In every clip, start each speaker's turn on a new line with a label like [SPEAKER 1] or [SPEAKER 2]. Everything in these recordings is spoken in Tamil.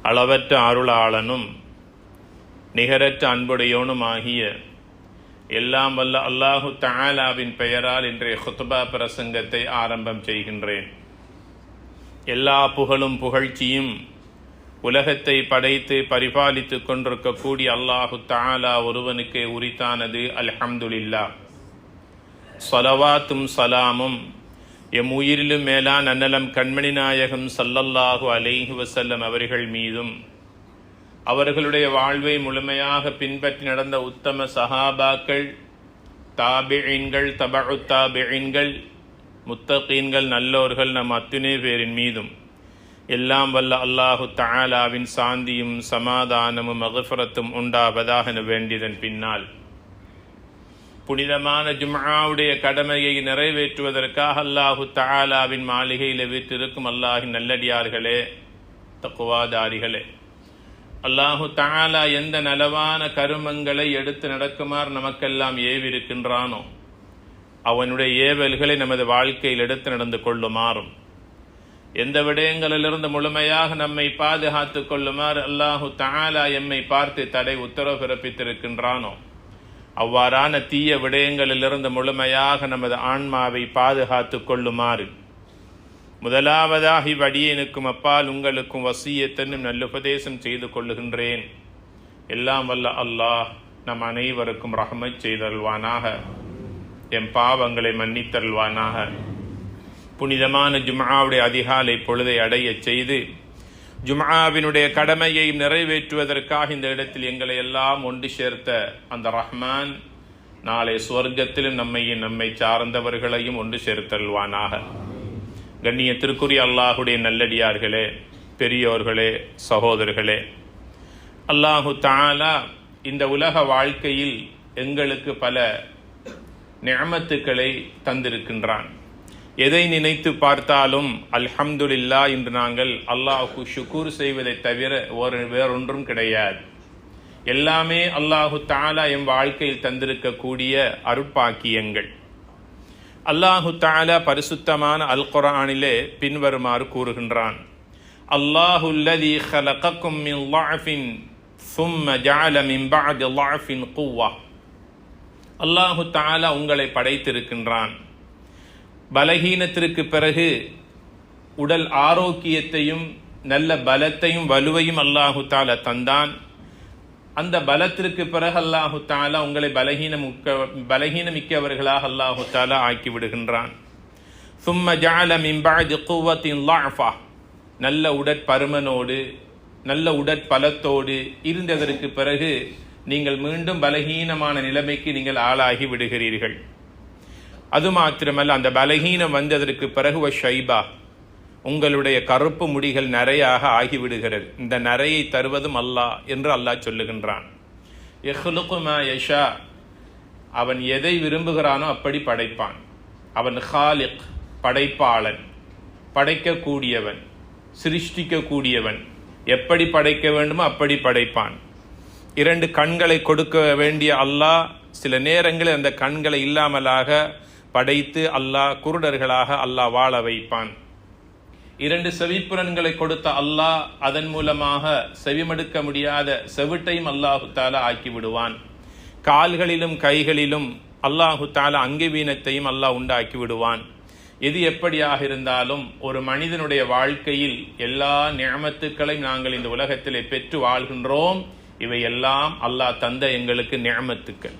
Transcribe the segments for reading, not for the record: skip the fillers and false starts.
[SPEAKER 1] அளவற்ற அருளாளனும் நிகரற்ற அன்புடையோனுமாகிய எல்லாம் வல்ல அல்லாஹு தஆலாவின் பெயரால் இன்றைய குத்பா பிரசங்கத்தை ஆரம்பம் செய்கின்றேன். எல்லா புகழும் புகழ்ச்சியும் உலகத்தை படைத்து பரிபாலித்து கொண்டிருக்கக்கூடிய அல்லாஹு தஆலா ஒருவனுக்கே உரித்தானது. அல்ஹம்துலில்லாஹ். ஸலவாத்தும் சலாமும் எம் உயிரிலும் மேலான அன்னலம் கண்மணி நாயகம் ஸல்லல்லாஹு அலைஹி வஸல்லம் அவர்கள் மீதும், அவர்களுடைய வாழ்வை முழுமையாக பின்பற்றி நடந்த உத்தம சஹாபாக்கள், தாபிஈன்கள், தபஉ தாபிஈன்கள், முத்தகீன்கள், நல்லோர்கள் நம் அத்துணை பேரின் மீதும் எல்லாம் வல்ல அல்லாஹு தஆலாவின் சாந்தியும் சமாதானமும் மக்ஃபிரத்தும் உண்டாவதாக வேண்டியதன் பின்னால், புனிதமான ஜும்ஆவுடைய கடமையை நிறைவேற்றுவதற்காக அல்லாஹு தஆலாவின் மாளிகையில் வீற்றிருக்கும் அல்லாஹின் நல்லடியார்களே, தக்வாதாரிகளே, அல்லாஹு தஆலா எந்த நலவான கருமங்களை எடுத்து நடக்குமாறு நமக்கெல்லாம் ஏவிருக்கின்றானோ அவனுடைய ஏவல்களை நமது வாழ்க்கையில் எடுத்து நடந்து கொள்ளுமாறும், எந்த விடயங்களிலிருந்து முழுமையாக நம்மை பாதுகாத்துக் கொள்ளுமாறு அல்லாஹு தஆலா எம்மை பார்த்து தடை உத்தரவு பிறப்பித்திருக்கின்றானோ அவ்வாறான தீய விடயங்களிலிருந்து முழுமையாக நமது ஆன்மாவை பாதுகாத்துக் கொள்ளுமாறு முதலாவதாக இவ்வடியேனுக்கும் அப்பால் உங்களுக்கும் வசியத்தனும் நல்லுபதேசம் செய்து கொள்ளுகின்றேன். எல்லாம் வல்ல அல்லாஹ் நம் அனைவருக்கும் ரஹ்மத் செய்தல்வானாக, எம் பாவங்களை மன்னித்தல்வானாக. புனிதமான ஜும்ஆவுடைய அதிகாலை பொழுதை அடைய செய்து ஜும்ஆவினுடைய கடமையை நிறைவேற்றுவதற்காக இந்த இடத்தில் எங்களை எல்லாம் ஒன்று சேர்த்த அந்த ரஹ்மான் நாளை சுவர்க்கத்திலும் நம்மை சார்ந்தவர்களையும் ஒன்று சேர்த்தல்வானாக. கண்ணியத்திற்குரிய அல்லாஹுடைய நல்லடியார்களே, பெரியோர்களே, சகோதரர்களே, அல்லாஹு தஆலா இந்த உலக வாழ்க்கையில் எங்களுக்கு பல நிஅமத்துக்களை தந்திருக்கின்றான். எதை நினைத்து பார்த்தாலும் அல்ஹம்துலில்லாஹ் என்று நாங்கள் அல்லாஹ்வுக்கு ஷுக்கூர் செய்வதை தவிர வேறொன்றும் கிடையாது. எல்லாமே அல்லாஹு தஆலா எம் வாழ்க்கையில் தந்திருக்கக்கூடிய அருட்பாக்கியங்கள். அல்லாஹு தஆலா பரிசுத்தமான அல் குர்ஆனிலே பின்வருமாறு கூறுகின்றான்: அல்லாஹுல்லதீ ஹலகக்கும் மின் ضعஃபின் ثم ஜஅல மின் பஅதி ضعஃபின் குவ்வா. அல்லாஹு தஆலா உங்களை படைத்திருக்கின்றான். பலகீனத்திற்கு பிறகு உடல் ஆரோக்கியத்தையும் நல்ல பலத்தையும் வலுவையும் அல்லாஹு தஆலா தந்தான். அந்த பலத்திற்கு பிறகு அல்லாஹு தஆலா உங்களை பலகீனமிக்கவர்களாக அல்லாஹு தஆலா ஆக்கி விடுகின்றான். ثم جعل من بعد قوة ضعفا. நல்ல உடற்பருமனோடு நல்ல உடற்பலத்தோடு இருந்ததற்கு பிறகு நீங்கள் மீண்டும் பலகீனமான நிலைமைக்கு நீங்கள் ஆளாகி விடுகிறீர்கள். அது மாத்திரமல்ல, அந்த பலகீனம் வந்ததற்கு பிறகு ஷைபா, உங்களுடைய கருப்பு முடிகள் நரையாக ஆகிவிடுகிறது. இந்த நரையை தருவதும் அல்லாஹ் என்று அல்லாஹ் சொல்லுகின்றான். யஹ்லுகு மா யஷா. அவன் எதை விரும்புகிறானோ அப்படி படைப்பான். அவன் ஹாலிக், படைப்பாளன், படைக்கக்கூடியவன், சிருஷ்டிக்கக்கூடியவன். எப்படி படைக்க வேண்டுமோ அப்படி படைப்பான். 2 கண்களை கொடுக்க வேண்டிய அல்லாஹ் சில நேரங்களில் அந்த கண்களை இல்லாமலாக படைத்து அல்லாஹ் குருடர்களாக அல்லாஹ் வாழ வைப்பான். 2 செவிப்புலன்களை கொடுத்த அல்லாஹ் அதன் மூலமாக செவிமடுக்க முடியாத செவிட்டையும் அல்லாஹு தஆலா ஆக்கி விடுவான். கால்களிலும் கைகளிலும் அல்லாஹு தஆலா அங்கவீனத்தையும் அல்லாஹ் உண்டாக்கி விடுவான். எது எப்படியாக இருந்தாலும் ஒரு மனிதனுடைய வாழ்க்கையில் எல்லா நிஅமத்துக்களையும் நாங்கள் இந்த உலகத்திலே பெற்று வாழ்கின்றோம். இவை எல்லாம் அல்லாஹ் தந்த எங்களுக்கு நிஅமத்துக்கள்,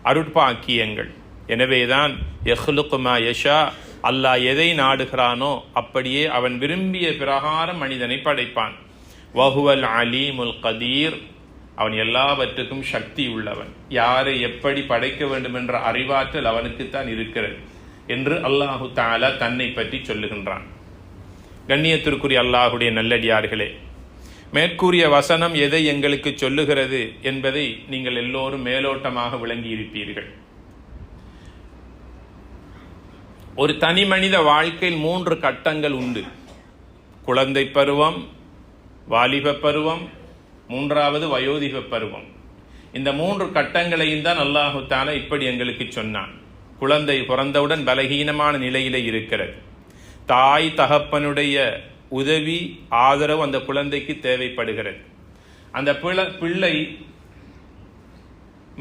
[SPEAKER 1] அருட்பாக்கியங்கள். எனவேதான் யஹ்லுகு மா யஷா, அல்லாஹ் எதை நாடுகிறானோ அப்படியே அவன் விரும்பிய பிரகாரம் மனிதனை படைப்பான். வஹுவல் அலீமுல் கதீர். அவன் எல்லாவற்றுக்கும் சக்தி உள்ளவன். யாரை எப்படி படைக்க வேண்டும் என்ற அறிவாற்றல் அவனுக்குத்தான் இருக்கிறது என்று அல்லாஹு தஆலா தன்னை பற்றி சொல்லுகின்றான். கண்ணியத்திற்குரிய அல்லாஹுடைய நல்லடியார்களே, மேற்கூறிய வசனம் எதை எங்களுக்கு சொல்லுகிறது என்பதை நீங்கள் எல்லோரும் மேலோட்டமாக விளங்கி இருப்பீர்கள். ஒரு தனி மனித வாழ்க்கையில் 3 கட்டங்கள் உண்டு. குழந்தை பருவம், வாலிப பருவம், 3வது வயோதிக பருவம். இந்த 3 கட்டங்களையும் தான் அல்லாஹு தஆலா இப்படி எங்களுக்கு சொன்னான். குழந்தை பிறந்தவுடன் பலகீனமான நிலையிலே இருக்கிறது. தாய் தகப்பனுடைய உதவி ஆதரவு அந்த குழந்தைக்கு தேவைப்படுகிறது. அந்த பிள்ளை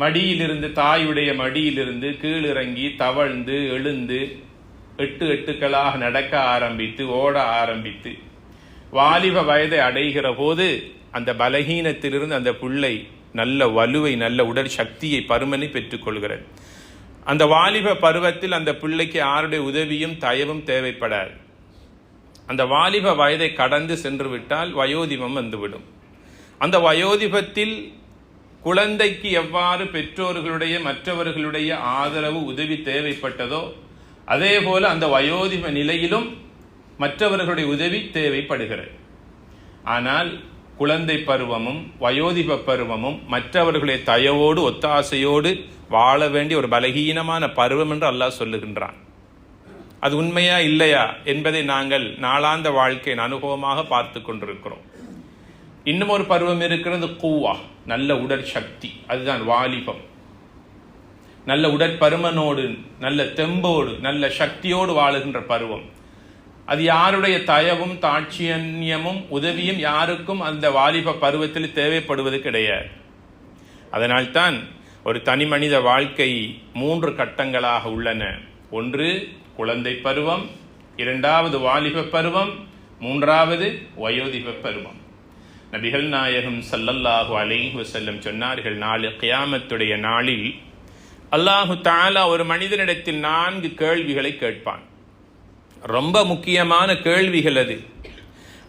[SPEAKER 1] மடியிலிருந்து, தாயுடைய மடியிலிருந்து கீழிறங்கி தவழ்ந்து எழுந்து எட்டுக்களாக நடக்க ஆரம்பித்து ஓட ஆரம்பித்து வாலிப வயதை அடைகிற போது அந்த பலகீனத்திலிருந்து அந்த பிள்ளை நல்ல வலுவை, நல்ல உடல் சக்தியை, பருமனை பெற்றுக்கொள்கிறது. அந்த வாலிப பருவத்தில் அந்த பிள்ளைக்கு யாருடைய உதவியும் தயவும் தேவைப்படாது. அந்த வாலிப வயதை கடந்து சென்று விட்டால் வயோதிபம் வந்துவிடும். அந்த வயோதிபத்தில் குழந்தைக்கு எவ்வாறு பெற்றோர்களுடைய மற்றவர்களுடைய ஆதரவு உதவி தேவைப்பட்டதோ அதே போல அந்த வயோதிப நிலையிலும் மற்றவர்களுடைய உதவி தேவைப்படுகிறது. ஆனால் குழந்தை பருவமும் வயோதிப பருவமும் மற்றவர்களுடைய தயவோடு ஒத்தாசையோடு வாழ வேண்டிய ஒரு பலகீனமான பருவம் என்று அல்லாஹ் சொல்லுகின்றான். அது உண்மையா இல்லையா என்பதை நாங்கள் நாளாந்த வாழ்க்கையின் அனுபவமாக பார்த்து கொண்டிருக்கிறோம். இன்னும் ஒரு பருவம் இருக்கிறது, கூவா, நல்ல உடற்சக்தி. அதுதான் வாலிபம். நல்ல உடற்பருமனோடு, நல்ல தெம்போடு, நல்ல சக்தியோடு வாழுகின்ற பருவம். அது யாருடைய தயவும் தாட்சியமும் உதவியும் யாருக்கும் அந்த வாலிப பருவத்தில் தேவைப்படுவது கிடையாது. அதனால்தான் ஒரு தனி மனித வாழ்க்கை 3 கட்டங்களாக உள்ளன. ஒன்று குழந்தை பருவம், 2வது வாலிப பருவம், 3வது வயோதிப பருவம். நபிகள் நாயகம் ஸல்லல்லாஹு அலைஹி வஸல்லம் சொன்னார்கள், நாளை கியாமத்துடைய நாளில் அல்லாஹு தஆலா ஒரு மனிதனிடத்தில் 4 கேள்விகளை கேட்பான். ரொம்ப முக்கியமான கேள்விகள் அது.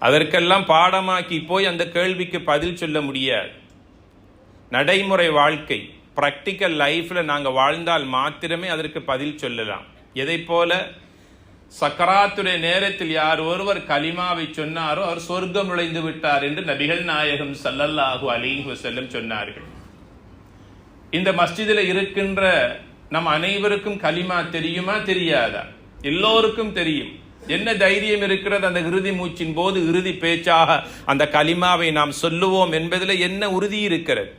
[SPEAKER 1] அதற்கெல்லாம் பாடமாக்கி போய் அந்த கேள்விக்கு பதில் சொல்ல முடியாது. நடைமுறை வாழ்க்கை, பிராக்டிக்கல் லைஃப்ல நாங்கள் வாழ்ந்தால் மாத்திரமே அதற்கு பதில் சொல்லலாம். எதை போல சக்கராத்துடைய நேரத்தில் யார் ஒருவர் கலிமாவை சொன்னாரோ அவர் சொர்க்கம் நுழைந்து விட்டார் என்று நபிகள் நாயகம் ஸல்லல்லாஹு அலைஹி வஸல்லம் சொன்னார்கள். இந்த மஸ்ஜிதில் இருக்கின்ற நம் அனைவருக்கும் கலிமா தெரியுமா தெரியாதா? எல்லோருக்கும் தெரியும். என்ன தைரியம் இருக்கிறது அந்த இறுதி மூச்சின் போது, இறுதி பேச்சாக அந்த கலிமாவை நாம் சொல்லுவோம் என்பதில் என்ன உறுதி இருக்கிறது?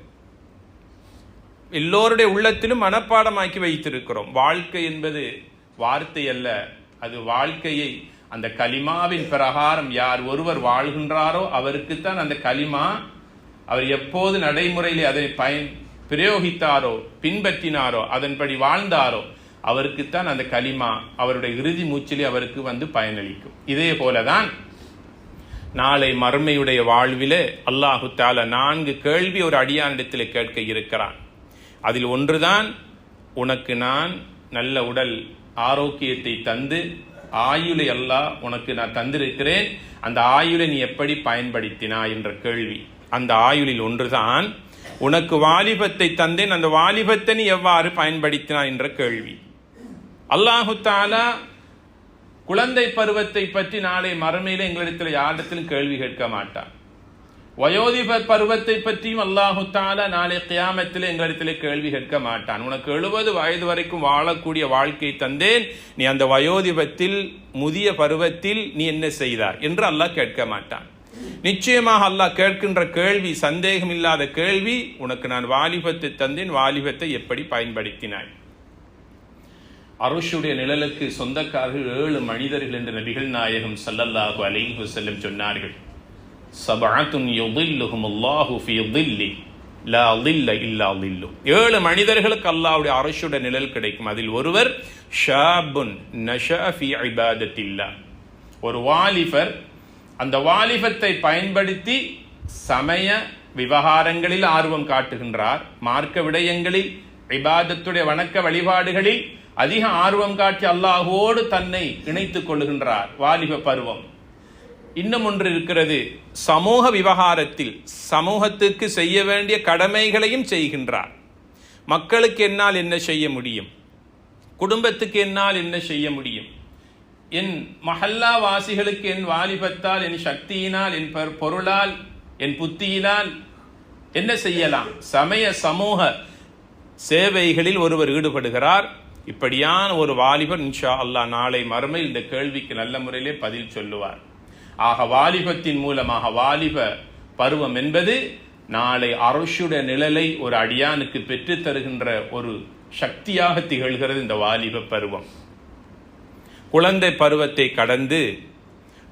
[SPEAKER 1] எல்லோருடைய உள்ளத்திலும் மனப்பாடமாக்கி வைத்திருக்கிறோம். வாழ்க்கை என்பது வார்த்தை அல்ல, அது வாழ்க்கையை அந்த கலிமாவின் பிரகாரம் யார் ஒருவர் வாழ்கின்றாரோ அவருக்குத்தான் அந்த கலிமா, அவர் எப்போது நடைமுறையிலே அதை பிரயோகித்தாரோ, பின்பற்றினாரோ, அதன்படி வாழ்ந்தாரோ அவருக்குத்தான் அந்த கலிமா அவருடைய இறுதி மூச்சிலே அவருக்கு வந்து பயனளிக்கும். இதே போலதான் நாளை மறுமையுடைய வாழ்விலே அல்லாஹு தஆலா 4 கேள்வி ஒரு அடியானிடத்தில் கேட்க இருக்கிறான். அதில் ஒன்றுதான், உனக்கு நான் நல்ல உடல் ஆரோக்கியத்தை தந்து ஆயுளை அல்லாஹ் உனக்கு நான் தந்திருக்கிறேன், அந்த ஆயுளை நீ எப்படி பயன்படுத்தினாய் என்ற கேள்வி. அந்த ஆயுளில் ஒன்றுதான், உனக்கு வாலிபத்தை தந்தேன், அந்த வாலிபத்தை நீ எவ்வாறு பயன்படுத்தினாய் என்ற கேள்வி. அல்லாஹு தஆலா குழந்தை பருவத்தை பற்றி நாளை மறுமையில எங்களிடத்தில் யாரிடத்திலும் கேள்வி கேட்க மாட்டான். வயோதிப பருவத்தை பற்றியும் அல்லாஹு தஆலா நாளை கியாமத்தில் எங்களிடத்தில் கேள்வி கேட்க மாட்டான். உனக்கு 70 வயது வரைக்கும் வாழக்கூடிய வாழ்க்கை தந்தேன், நீ அந்த வயோதிபத்தில் முதிய பருவத்தில் நீ என்ன செய்தாய் என்று அல்லாஹ் கேட்க மாட்டான். நிச்சயமாக அல்லாஹ் கேட்கின்ற கேள்வி சந்தேகம் இல்லாத கேள்வி, உனக்கு நான் வாலிபத்தை தந்தேன், வாலிபத்தை எப்படி பயன்படுத்தினாய். அர்ஷுடைய நிழலுக்கு சொந்தக்காரர்கள் 7 மனிதர்கள் என்று நபிகள் நாயகம் ஸல்லல்லாஹு அலைஹி வஸல்லம் சொன்னார்கள். சபஅத்துன் யுதில்லுஹுமுல்லாஹு ஃபீ தில்லி லா தில்ல இல்லா தில்லு. 7 மனிதர்களுக்கு அல்லாஹ்வுடைய அர்ஷுடைய நிழல் கிடைக்கும். அதில் ஒருவர் ஷாபுன் நஷா ஃபீ இபாதத்தில்லாஹ், ஒரு வாலிபர் அந்த வாலிபத்தை பயன்படுத்தி சமய விவகாரங்களில் ஆர்வம் காட்டுகின்றார், மார்க்க விடயங்களில், இபாதத்துடைய வணக்க வழிபாடுகளில் அதிக ஆர்வம் காட்டி அல்லாஹ்வோடு தன்னை இணைத்துக் கொள்ளுகின்றார். வாலிப பருவம். இன்னும் ஒன்று இருக்கிறது, சமூக விவகாரத்தில் சமூகத்துக்கு செய்ய வேண்டிய கடமைகளையும் செய்கின்றார். மக்களுக்கு என்னால் என்ன செய்ய முடியும், குடும்பத்துக்கு என்னால் என்ன செய்ய முடியும், என் மஹல்லா வாசிகளுக்கு என் வாலிபத்தால், என் சக்தியினால், என் பொருளால், என் புத்தியினால் என்ன செய்யலாம், சமய சமூக சேவைகளில் ஒருவர் ஈடுபடுகிறார். இப்படியான ஒரு வாலிபர் இன்ஷா அல்லாஹ் நாளை மறுமையில் இந்த கேள்விக்கு நல்ல முறையிலே பதில் சொல்லுவார். ஆக வாலிபத்தின் மூலமாக, வாலிப பருவம் என்பது நாளை அர்ஷுடைய நிழலை ஒரு அடியானுக்கு பெற்று தருகின்ற ஒரு சக்தியாக திகழ்கிறது இந்த வாலிப பருவம். குழந்தை பருவத்தை கடந்து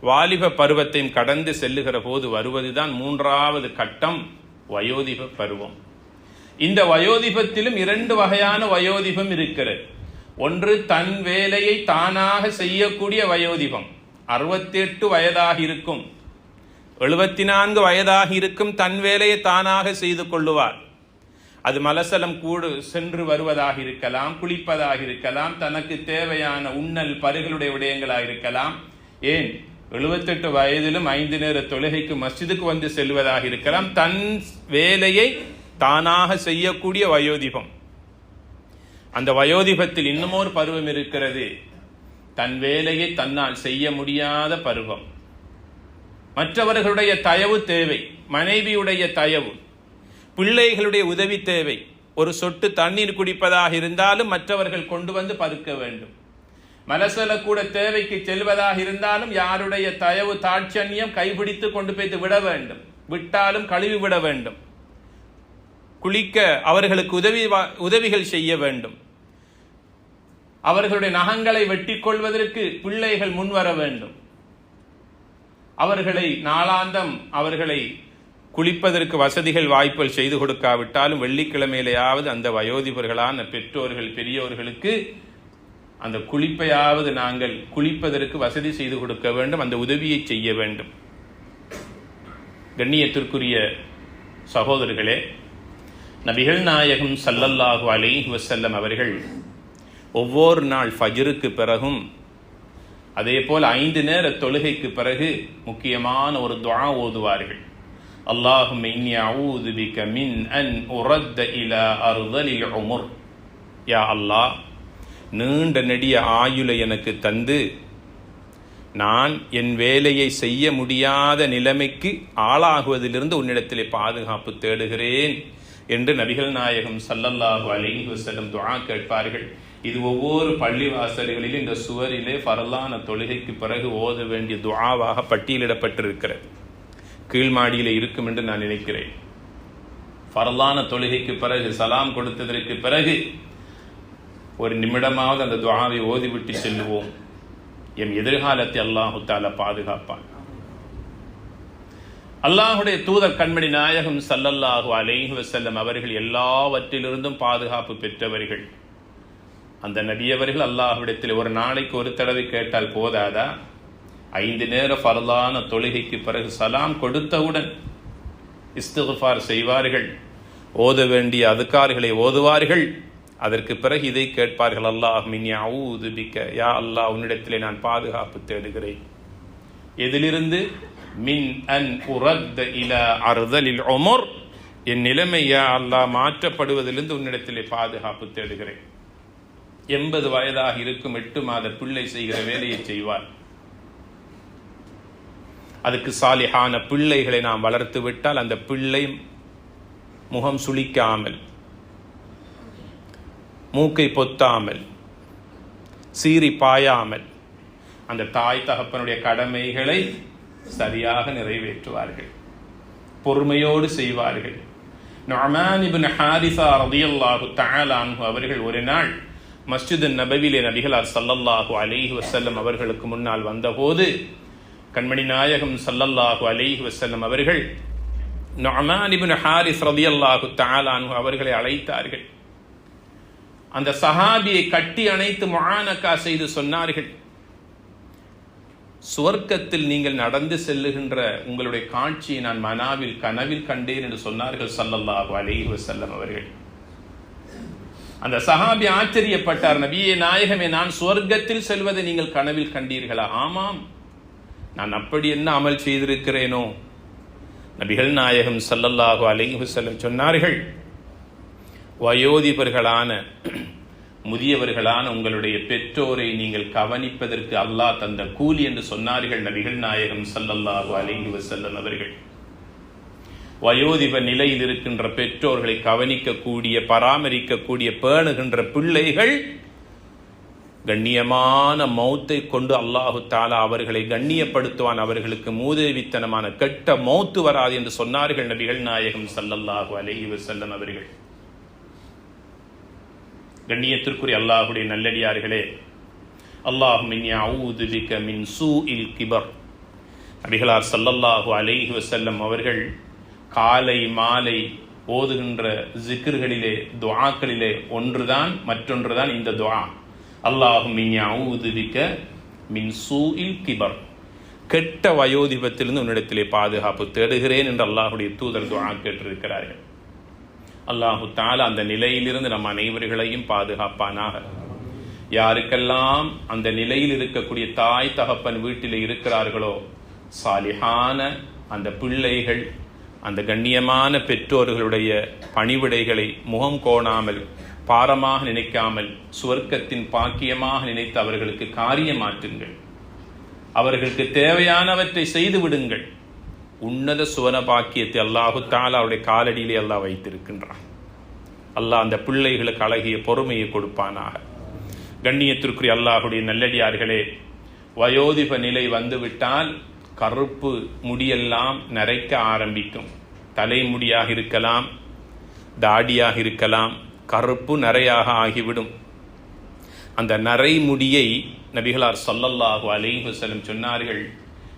[SPEAKER 1] வாலிப பருவத்தையும் கடந்து செல்லுகிற போது வருவதுதான் 3வது கட்டம், வயோதிப பருவம். இந்த வயோதிபத்திலும் 2 வகையான வயோதிபம் இருக்கிறது. ஒன்று தன் வேலையை தானாக செய்யக்கூடிய வயோதிபம். 68 வயதாக இருக்கும், 74 வயதாக இருக்கும், தன் வேலையை தானாக செய்து கொள்ளுவார். அது மலசலம் கூடு சென்று வருவதாக இருக்கலாம், குளிப்பதாக இருக்கலாம், தனக்கு தேவையான உண்ணல் பருகளுடைய விடயங்களாக இருக்கலாம். ஏன் 78 வயதிலும் 5 நேர தொழுகைக்கு மஸ்ஜிதுக்கு வந்து செல்வதாக இருக்கலாம். தன் வேலையை தானாக செய்யக்கூடிய வயோதிபம். அந்த வயோதிபத்தில் இன்னுமொரு பருவம் இருக்கிறது, தன் வேலையை தன்னால் செய்ய முடியாத பருவம். மற்றவர்களுடைய தயவு தேவை, மனைவியுடைய தயவு, பிள்ளைகளுடைய உதவி தேவை. ஒரு சொட்டு தண்ணீர் குடிப்பதாக இருந்தாலும் மற்றவர்கள் கொண்டு வந்து பருக்க வேண்டும். மலசல கூட தேவைக்கு செல்வதாக இருந்தாலும் யாருடைய தயவு தாட்சண்யம் கைபிடித்து கொண்டு போய்த்து விட வேண்டும். விட்டாலும் கழுவி விட வேண்டும். குளிக்க அவர்களுக்கு உதவிகள் செய்ய வேண்டும். அவர்களுடைய நகங்களை வெட்டி கொள்வதற்கு பிள்ளைகள் முன்வர வேண்டும். அவர்களை நாளாந்தம் அவர்களை குளிப்பதற்கு வசதிகள் வாய்ப்புகள் செய்து கொடுக்காவிட்டாலும் வெள்ளிக்கிழமையிலேயாவது அந்த வயோதிபர்களான பெற்றோர்கள் பெரியோர்களுக்கு அந்த குளிப்பையாவது நாங்கள் குளிப்பதற்கு வசதி செய்து கொடுக்க வேண்டும், அந்த உதவியை செய்ய வேண்டும். கண்ணியத்திற்குரிய சகோதரர்களே, நபிகள் நாயகம் ஸல்லல்லாஹு அலைஹி வஸல்லம் அவர்கள் ஒவ்வொரு நாள் ஃபஜ்ருக்கு பிறகும் அதே போல் 5 நேர தொழுகைக்கு பிறகு முக்கியமான ஒரு துஆ ஓதுவார்கள். அல்லாஹும்ம இன்னி அஊது பிக மின் அன் உரத்த இலா அர்தலில் உமர். யா அல்லாஹ், நீண்ட நெடிய ஆயுளை எனக்கு தந்து நான் என் வேலையை செய்ய முடியாத நிலைமைக்கு ஆளாகுவதிலிருந்து உன்னிடத்திலே பாதுகாப்பு தேடுகிறேன் என்று நபிகள் நாயகம் ஸல்லல்லாஹு அலைஹி வஸல்லம் துஆ கேட்பார்கள். இது ஒவ்வொரு பள்ளிவாசல்களிலும் இந்த சுவரிலே ஃபர்லான தொழுகைக்கு பிறகு ஓத வேண்டிய துஆவாக பட்டியலிடப்பட்டிருக்கிறது. கீழ்மாடியிலே இருக்கும் என்று நான் நினைக்கிறேன். ஃபர்லான தொழுகைக்கு பிறகு சலாம் கொடுத்ததற்கு பிறகு ஒரு நிமிடமாவது அந்த துஆவை ஓதிவிட்டு செல்லுவோம். எம் எதிர்காலத்தை அல்லாஹு தஆலா பாதுகாப்பான். அல்லாஹுடைய தூதர் கண்மணி நாயகம் ஸல்லல்லாஹு அலைஹி வஸல்லம் அவர்கள் எல்லாவற்றிலிருந்தும் பாதுகாப்பு பெற்றவர்கள். அந்த நபியவர்கள் அல்லாஹ்விடத்தில் ஒரு நாளைக்கு ஒரு தடவை கேட்டால் போதாதா? 5 நேர ஃபர்லான தொழுகைக்கு பிறகு சலாம் கொடுத்தவுடன் இஸ்திக்ஃபார் செய்வார்கள், ஓத வேண்டிய அதுகார்களை ஓதுவார்கள். அதற்கு பிறகு இதை கேட்பார்கள், அல்லாஹும்ம இன்னி அஊது பிக, யா அல்லாஹ், உன்னிடத்திலே நான் பாதுகாப்பு தேடுகிறேன். எதிலிருந்து? மின் அன் உரத்த இலா அர்தலில் உமர், என் நிலைமை யா அல்லாஹ் மாற்றப்படுவதிலிருந்து உன்னிடத்திலே பாதுகாப்பு தேடுகிறேன். 80 வயதாக இருக்கும் 8 மாத பிள்ளை செய்கிற வேலையை செய்வார். அதுக்கு சாலிஹான பிள்ளைகளை நாம் வளர்த்து விட்டால் அந்த பிள்ளை முகம் சுளிக்காமல், மூக்கை பொத்தாமல், சீறி பாயாமல் அந்த தாய் தகப்பனுடைய கடமைகளை சரியாக நிறைவேற்றுவார்கள், பொறுமையோடு செய்வார்கள். நுஅமான் இப்னு ஹாரிஸா ரலியல்லாஹு தஆலா அன்ஹு அவர்கள் ஒரு நாள் மஸ்ஜித் நபவிலே நபிகளார் ஸல்லல்லாஹு அலைஹி வஸல்லம் அவர்களுக்கு முன்னால் வந்தபோது கண்மணி நாயகம் ஸல்லல்லாஹு அலைஹி வஸல்லம் அவர்கள் நுஅமான் இப்னு ஹாரிஸ் ரலியல்லாஹு தஆலா அன்ஹு அவர்களை அழைத்தார்கள். அந்த சஹாபியை கட்டி அணைத்து முஆனகா செய்து சொன்னார்கள், சுவர்க்கத்தில் நீங்கள் நடந்து செல்லுகின்ற உங்களுடைய காட்சியை நான் மனாவில் கனவில் கண்டேன் என்று சொன்னார்கள் ஸல்லல்லாஹு அலைஹி வஸல்லம் அவர்கள். அந்த சஹாபி ஆச்சரியப்பட்டார், நபியே நாயகமே, நான் சுவர்க்கத்தில் செல்வதை நீங்கள் கனவில் கண்டீர்களா? ஆமாம், நான் அப்படி என்ன அமல் செய்திருக்கிறேனோ? நபிகள் நாயகம் ஸல்லல்லாஹு அலைஹி வஸல்லம் சொன்னார்கள், வயோதிபர்களான முதியவர்களான உங்களுடைய பெற்றோரை நீங்கள் கவனிப்பதற்கு அல்லாஹ் தந்த கூலி என்று சொன்னார்கள் நபிகள் நாயகம் ஸல்லல்லாஹு அலைஹி வஸல்லம் அவர்கள். வயோதிப நிலையில் இருக்கின்ற பெற்றோர்களை கவனிக்கக்கூடிய, பராமரிக்கக்கூடிய, பேணுகின்ற பிள்ளைகள் கண்ணியமான மௌத்தை கொண்டு அல்லாஹு தஆலா அவர்களை கண்ணியப்படுத்துவான். அவர்களுக்கு மூதேவித்தனமான கெட்ட மௌத்து வராது என்று சொன்னார்கள் நபிகள் நாயகம் ஸல்லல்லாஹு அலைஹி வஸல்லம் அவர்கள். கண்ணியத்திற்குரிய அல்லாஹுடைய நல்லடியார்களே, அல்லாஹும்ம இன்னி அஊது பிக மின் சூஇல் கிபர், நபிகளார் ஸல்லல்லாஹு அலைஹி வஸல்லம் அவர்கள் காலை மாலை ஓதுகின்ற ஜிக்ர்களிலே துஆக்களிலே மற்றொன்றுதான் இந்த துஆ. அல்லாஹும்ம இன்னி அஊது பிக மின் சூஇல் கிபர், கெட்ட வயோதிபத்திலிருந்து உன்னிடத்திலே பாதுகாப்பு தேடுகிறேன் என்று அல்லாஹுடைய தூதர் துஆ கேட்டிருக்கிறார்கள். அல்லாஹு தஆலா அந்த நிலையிலிருந்து நம் அனைவர்களையும் பாதுகாப்பானாக. யாருக்கெல்லாம் அந்த நிலையில் இருக்கக்கூடிய தாய் தகப்பன் வீட்டில் இருக்கிறார்களோ, சாலிஹான அந்த பிள்ளைகள் அந்த கண்ணியமான பெற்றோர்களுடைய பணிவிடைகளை முகம் கோணாமல் பாரமாக நினைக்காமல் சுவர்க்கத்தின் பாக்கியமாக நினைத்து அவர்களுக்கு காரியமாற்றுங்கள். அவர்களுக்கு தேவையானவற்றை செய்து விடுங்கள். உன்னத சுவன பாக்கியத்தை அல்லாஹு தஆலா அவருடைய காலடியிலே அல்லாஹ் வைத்திருக்கின்றான். அல்லாஹ் அந்த பிள்ளைகளுக்கு அழகிய பொறுமையை கொடுப்பானாக. கண்ணியத்திற்குரிய அல்லாஹுடைய நல்லடியார்களே, வயோதிப நிலை வந்துவிட்டால் கருப்பு முடியெல்லாம் நரைக்க ஆரம்பிக்கும். தலைமுடியாக இருக்கலாம், தாடியாக இருக்கலாம், கருப்பு நரையாக ஆகிவிடும். அந்த நரை முடியை நபிகளார் ஸல்லல்லாஹு அலைஹி வஸல்லம் சொன்னார்கள்,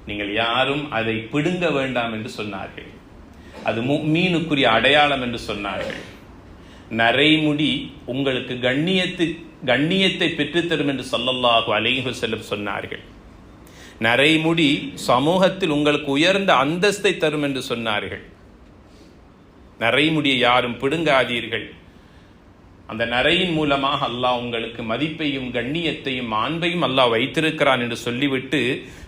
[SPEAKER 1] நீங்கள் யாரும் அதை பிடுங்க வேண்டாம் என்று சொன்னார்கள். அது முஃமினுக்குரிய அடையாளம் என்று சொன்னார்கள். நரைமுடி உங்களுக்கு கண்ணியத்தை பெற்றுத்தரும் என்று ஸல்லல்லாஹு அலைஹி வஸல்லம் சொன்னார்கள். நரைமுடி சமூகத்தில் உங்களுக்கு உயர்ந்த அந்தஸ்தை தரும் என்று சொன்னார்கள். நரைமுடியை யாரும் பிடுங்காதீர்கள். அந்த நரையின் மூலமாக அல்லாஹ் உங்களுக்கு மதிப்பையும் கண்ணியத்தையும் மாண்பையும் அல்லாஹ் வைத்திருக்கிறான் என்று சொல்லிவிட்டு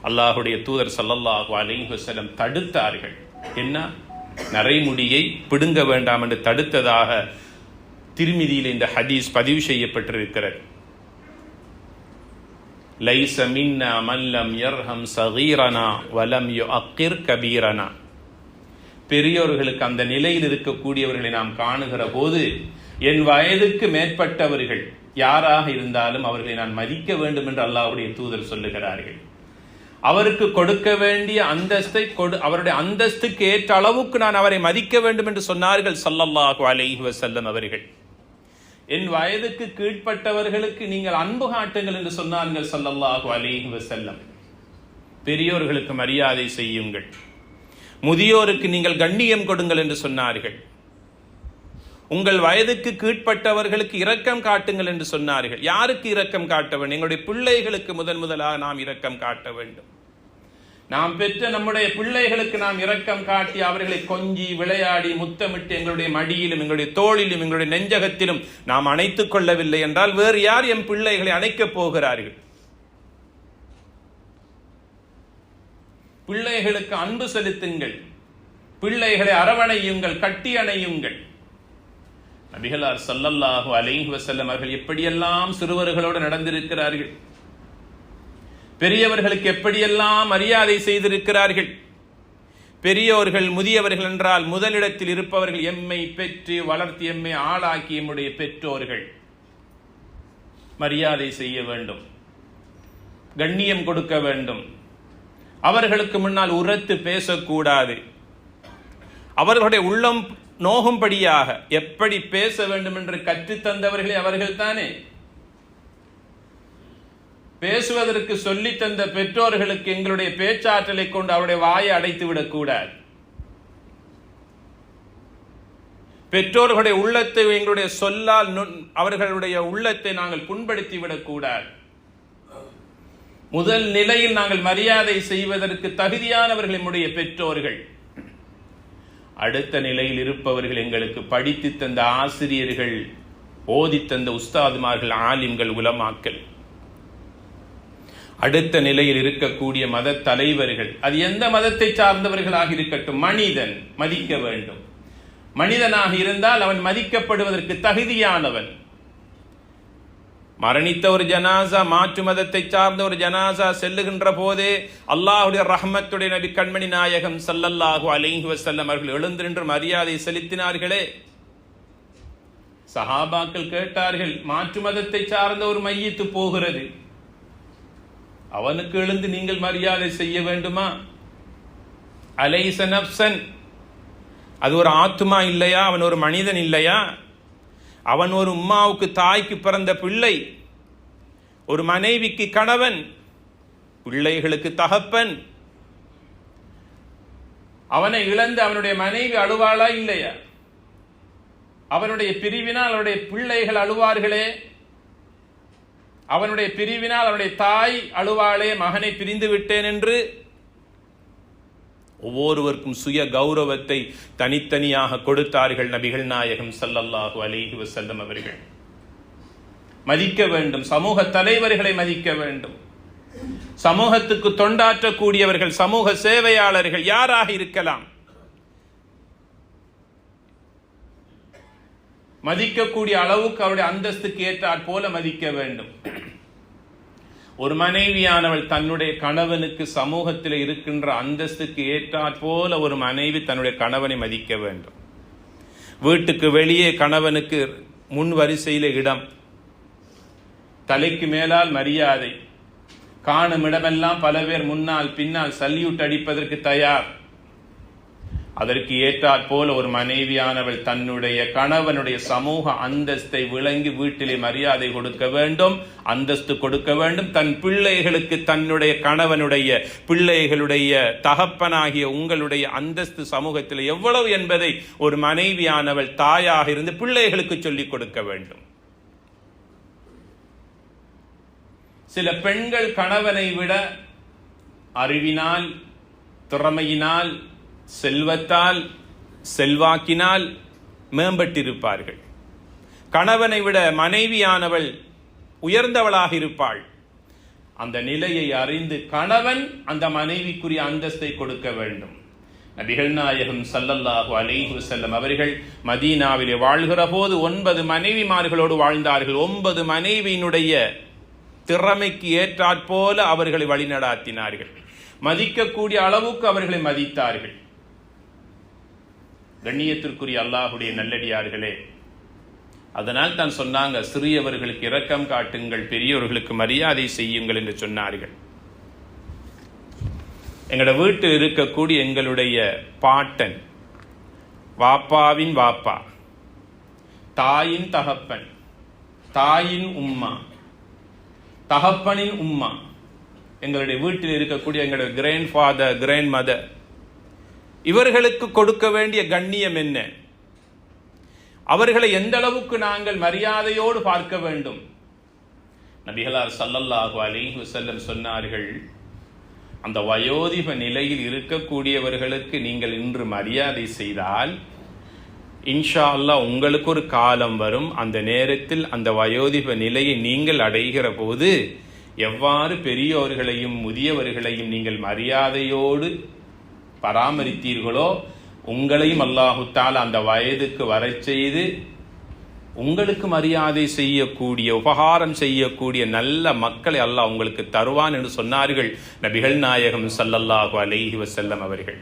[SPEAKER 1] அல்லாஹுடைய தூதர் ஸல்லல்லாஹு அலைஹி வஸல்லம் தடுத்தார்கள். என்ன? நரைமுடியை பிடுங்க வேண்டாம் என்று தடுத்ததாக திர்மிதியில் இந்த ஹதீஸ் பதிவு செய்யப்பட்டிருக்கிறது. லைஸ மின்னா மன் லம் யர்ஹம் ஸகீரனா வலம் யுஅக்கிர் கபீரனா. பெரியோர்களுக்கு அந்த நிலையில் இருக்கக்கூடியவர்களை நாம் காணுகிற போது, என் வயதுக்கு மேற்பட்டவர்கள் யாராக இருந்தாலும் அவர்களை நான் மதிக்க வேண்டும் என்று அல்லாஹ்வுடைய தூதர் சொல்லுகிறார்கள். அவருக்கு கொடுக்க வேண்டிய அந்தஸ்தை அவருடைய அந்தஸ்துக்கு ஏற்ற அளவுக்கு நான் அவரை மதிக்க வேண்டும் என்று சொன்னார்கள் ஸல்லல்லாஹு அலைஹி வஸல்லம் அவர்கள். என் வயதுக்கு கீழ்ப்பட்டவர்களுக்கு நீங்கள் அன்பு காட்டுங்கள் என்று சொன்னார்கள் ஸல்லல்லாஹு அலைஹி வஸல்லம். பெரியோர்களுக்கு மரியாதை செய்யுங்கள், முதியோருக்கு நீங்கள் கண்ணியம் கொடுங்கள் என்று சொன்னார்கள். உங்கள் வயதுக்கு கீழ்ப்பட்டவர்களுக்கு இரக்கம் காட்டுங்கள் என்று சொன்னார்கள். யாருக்கு இரக்கம் காட்ட வேண்டும்? எங்களுடைய பிள்ளைகளுக்கு முதலாக நாம் இரக்கம் காட்ட வேண்டும். நாம் பெற்ற நம்முடைய பிள்ளைகளுக்கு நாம் இரக்கம் காட்டி அவர்களை கொஞ்சி விளையாடி முத்தமிட்டு எங்களுடைய மடியிலும் எங்களுடைய தோளிலும் எங்களுடைய நெஞ்சகத்திலும் நாம் அணைத்துக் கொள்ளவில்லை என்றால் வேறு யார் என் பிள்ளைகளை அணைக்கப் போகிறார்கள்? பிள்ளைகளுக்கு அன்பு செலுத்துங்கள், பிள்ளைகளை அரவணையுங்கள், கட்டி அணையுங்கள். நபிகளார் ஸல்லல்லாஹு அலைஹி வஸல்லம் அவர்கள் எப்படியெல்லாம் சிறுவர்களோடு நடந்திருக்கிறார்கள், பெரியவர்களுக்கு எப்படியெல்லாம் மரியாதை செய்திருக்கிறார்கள். பெரியோர்கள் முதியவர்கள் என்றால் முதலிடத்தில் இருப்பவர்கள் எம்மை பெற்று வளர்த்தி எம்மை ஆளாக்கி எம்முடைய பெற்றோர்கள். மரியாதை செய்ய வேண்டும், கண்ணியம் கொடுக்க வேண்டும். அவர்களுக்கு முன்னால் உரத்து பேசக்கூடாது. அவர்களுடைய உள்ளம் நோகும்படியாக எப்படி பேச வேண்டும் என்று கற்றுத்தந்தவர்களே அவர்கள் தானே. பேசுவதற்கு சொல்லி தந்த பெற்றோர்களுக்கு எங்களுடைய பேச்சாற்றலை கொண்டு அவருடைய வாயை அடைத்து விடக்கூடாது. பெற்றோர்களுடைய உள்ளத்தை எங்களுடைய சொல்லால் அவர்களுடைய உள்ளத்தை நாங்கள் புண்படுத்தி விடக்கூடாது. முதல் நிலையில் நாங்கள் மரியாதை செய்வதற்கு தகுதியானவர்கள் நம்முடைய பெற்றோர்கள். அடுத்த நிலையில் இருப்பவர்கள் எங்களுக்கு படித்து தந்த ஆசிரியர்கள், ஓதி தந்த உஸ்தாதுமார்கள், ஆலிம்கள், உலமாக்கள். அடுத்த நிலையில் இருக்கக்கூடிய மத தலைவர்கள், அது எந்த மதத்தை சார்ந்தவர்களாக இருக்கட்டும், மனிதன் மதிக்க வேண்டும். மனிதனாக இருந்தால் அவன் மதிக்கப்படுவதற்கு தகுதியானவன். மரணித்த ஒரு ஜனாசா, மாற்று மதத்தை சார்ந்த ஒரு ஜனாசா செல்லுகின்ற போதே அல்லாஹ்வுடைய ரஹ்மத்துடைய நபி கண்மணி நாயகம் ஸல்லல்லாஹு அலைஹி வஸல்லம் அவர்கள் எழுந்து நின்று மரியாதை செலுத்தினார்களே. சஹாபாக்கள் கேட்டார்கள், மாற்று மதத்தை சார்ந்த ஒரு மையத்து போகிறது, அவனுக்கு எழுந்து நீங்கள் மரியாதை செய்ய வேண்டுமா? அலைஸ நஃப்ஸன், அது ஒரு ஆத்மா இல்லையா? அவன் ஒரு மனிதன் இல்லையா? அவன் ஒரு உம்மாவுக்கு தாய்க்கு பிறந்த பிள்ளை, ஒரு மனைவிக்கு கணவன், பிள்ளைகளுக்கு தகப்பன். அவனை இழந்து அவனுடைய மனைவி அழுவாளா இல்லையா? அவனுடைய பிரிவினால் அவனுடைய பிள்ளைகள் அழுவார்களே, அவனுடைய பிரிவினால் அவனுடைய தாய் அழுவாளே, மகனை பிரிந்து விட்டேன் என்று. ஒவ்வொருவருக்கும் சுய கௌரவத்தை தனித்தனியாக கொடுத்தார்கள் நபிகள் நாயகம் ஸல்லல்லாஹு அலைஹி வஸல்லம் அவர்கள். மதிக்க வேண்டும், சமூக தலைவர்களை மதிக்க வேண்டும், சமூகத்துக்கு தொண்டாற்றக்கூடியவர்கள், சமூக சேவையாளர்கள் யாராக இருக்கலாம், மதிக்கக்கூடிய அளவுக்கு அவருடைய அந்தஸ்துக்கு ஏற்றாற் போல மதிக்க வேண்டும். ஒரு மனைவியானவள் தன்னுடைய கணவனுக்கு சமூகத்தில் இருக்கின்ற அந்தஸ்துக்கு ஏற்றாற் போல ஒரு மனைவி தன்னுடைய கணவனை மதிக்க வேண்டும். வீட்டுக்கு வெளியே கணவனுக்கு முன் வரிசையில் இடம், தலைக்கு மேலால் மரியாதை, காணும் இடமெல்லாம் பல பேர் முன்னால் பின்னால் சல்யூட் அடிப்பதற்கு தயார். அதற்கு ஏற்றாற் போல ஒரு மனைவியானவள் தன்னுடைய கணவனுடைய சமூக அந்தஸ்தை விளங்கி வீட்டிலே மரியாதை கொடுக்க வேண்டும், அந்தஸ்து கொடுக்க வேண்டும். தன் பிள்ளைகளுக்கு தன்னுடைய கணவனுடைய பிள்ளைகளுடைய தகப்பனாகிய உங்களுடைய அந்தஸ்து சமூகத்தில் எவ்வளவு என்பதை ஒரு மனைவியானவள் தாயாக இருந்து பிள்ளைகளுக்கு சொல்லிக் கொடுக்க வேண்டும். சில பெண்கள் கணவனை விட அறிவினால், திறமையினால், செல்வத்தால், செல்வாக்கினால் மேம்பட்டிருப்பார்கள். கணவனை விட மனைவியானவள் உயர்ந்தவளாக இருப்பாள். அந்த நிலையை அறிந்து கணவன் அந்த மனைவிக்குரிய அந்தஸ்தை கொடுக்க வேண்டும். நபிகள் நாயகம் ஸல்லல்லாஹு அலைஹி வஸல்லம் அவர்கள் மதீனாவிலே வாழ்கிற போது 9 மனைவிமார்களோடு வாழ்ந்தார்கள். 9 மனைவியினுடைய திறமைக்கு ஏற்றாற் போல அவர்களை வழிநடாத்தினார்கள். மதிக்கக்கூடிய அளவுக்கு அவர்களை மதித்தார்கள். கண்ணியத்திற்குரிய அல்லாஹுடைய நல்லடியார்களே, அதனால் தான் சொன்னாங்க, சிறியவர்களுக்கு இரக்கம் காட்டுங்கள், பெரியவர்களுக்கு மரியாதை செய்யுங்கள் என்று சொன்னார்கள். எங்களோட வீட்டில் இருக்கக்கூடிய எங்களுடைய பாட்டன், வாப்பாவின் வாப்பா, தாயின் தகப்பன், தாயின் உம்மா, தகப்பனின் உம்மா, எங்களுடைய வீட்டில் இருக்கக்கூடிய எங்களுடைய கிராண்ட் ஃபாதர், கிராண்ட் மதர், இவர்களுக்கு கொடுக்க வேண்டிய கண்ணியம் என்ன? அவர்களை எந்த அளவுக்கு நாங்கள் மரியாதையோடு பார்க்க வேண்டும்? நபிகளார் ஸல்லல்லாஹு அலைஹி வஸல்லம் சொன்னார்கள், அந்த வயோதிப நிலையில் இருக்கக்கூடியவர்களுக்கு நீங்கள் இன்று மரியாதை செய்தால் இன்ஷா அல்லாஹ் உங்களுக்கு ஒரு காலம் வரும், அந்த நேரத்தில் அந்த வயோதிப நிலையை நீங்கள் அடைகிற போது எவ்வாறு பெரியோர்களையும் முதியவர்களையும் நீங்கள் மரியாதையோடு பராமரித்தீர்களோ உங்களையும் அல்லாஹு தஆலா அந்த வயதுக்கு வரச் செய்து உங்களுக்கு மரியாதை செய்யக்கூடிய, உபகாரம் செய்யக்கூடிய நல்ல மக்களை அல்லாஹ் உங்களுக்கு தருவான் என்று சொன்னார்கள் நபிகள் நாயகம் ஸல்லல்லாஹு அலைஹி வஸல்லம் அவர்கள்.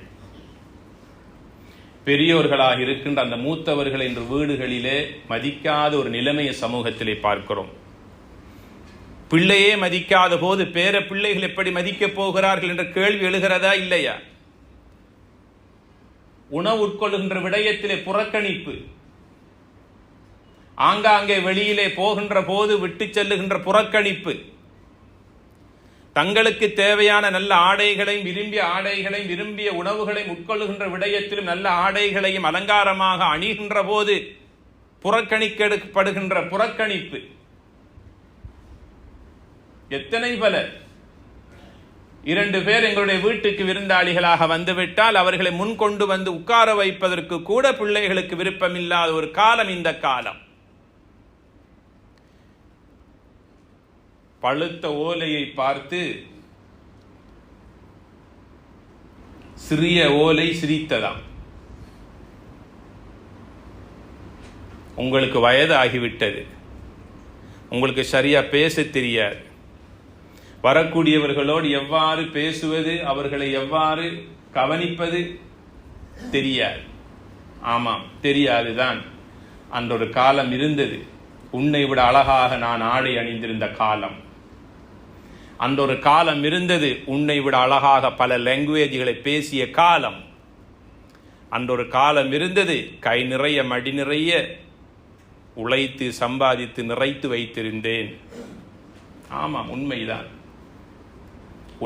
[SPEAKER 1] பெரியோர்களாக இருக்கின்ற அந்த மூத்தவர்கள் இன்று வீடுகளிலே மதிக்காத ஒரு நிலைமையை சமூகத்திலே பார்க்கிறோம். பிள்ளையே மதிக்காத போது பேர பிள்ளைகள் எப்படி மதிக்கப் போகிறார்கள் என்ற கேள்வி எழுகிறதா இல்லையா? உணவு உட்கொள்கின்ற விடயத்திலே புறக்கணிப்பு, ஆங்காங்கே வெளியிலே போகின்ற போது விட்டு செல்லுகின்ற புறக்கணிப்பு, தங்களுக்கு தேவையான நல்ல ஆடைகளையும் விரும்பிய ஆடைகளையும் விரும்பிய உணவுகளையும் உட்கொள்ளுகின்ற விடயத்திலும் நல்ல ஆடைகளையும் அலங்காரமாக அணிகின்ற போது புறக்கணிக்கப்படுகின்ற புறக்கணிப்பு எத்தனை பலர். 2 பேர் எங்களுடைய வீட்டுக்கு விருந்தாளிகளாக வந்துவிட்டால் அவர்களை முன் கொண்டு வந்து உட்கார வைப்பதற்கு கூட பிள்ளைகளுக்கு விருப்பமில்லாத ஒரு காலம் இந்த காலம். பழுத்த ஓலையை பார்த்து சிறிய ஓலை சிரித்ததாம். உங்களுக்கு வயது ஆகிவிட்டது, உங்களுக்கு சரியா பேச தெரியாது, வரக்கூடியவர்களோடு எவ்வாறு பேசுவது, அவர்களை எவ்வாறு கவனிப்பது தெரியாது. ஆமாம், தெரியாதுதான். அன்றொரு காலம் இருந்தது, உன்னை விட அழகாக நான் ஆடை அணிந்திருந்த காலம். அன்றொரு காலம் இருந்தது, உன்னை விட அழகாக பல லாங்குவேஜ்களை பேசிய காலம். அன்றொரு காலம் இருந்தது, கை நிறைய மடி நிறைய உழைத்து சம்பாதித்து நிறைத்து வைத்திருந்தேன். ஆமாம், உண்மைதான்.